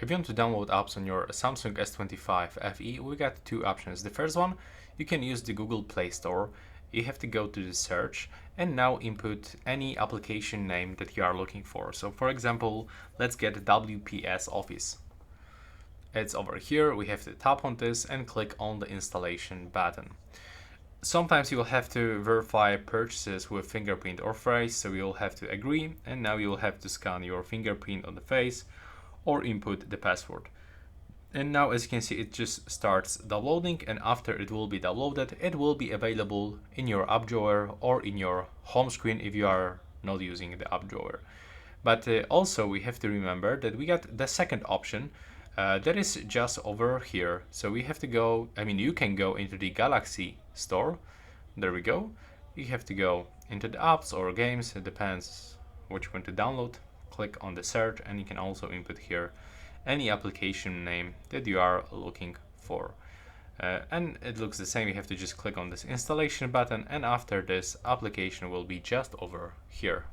If you want to download apps on your Samsung S25 FE, we got two options. The first one, you can use the Google Play Store. You have to go to the search and now input any application name that you are looking for. So for example, let's get WPS Office. It's over here. We have to tap on this and click on the installation button. Sometimes you will have to verify purchases with fingerprint or face, so you'll have to agree, and now you'll have to scan your fingerprint on the face or input the password. And now, as you can see, it just starts downloading, and after it will be downloaded, it will be available in your app drawer or in your home screen if you are not using the app drawer. But also we have to remember that we got the second option that is just over here. So we have to go, you can go into the Galaxy Store. There we go. You have to go into the apps or games, it depends which one to download. Click on the search, and you can also input here any application name that you are looking for. And it looks the same. You have to just click on this installation button, and after this, application will be just over here.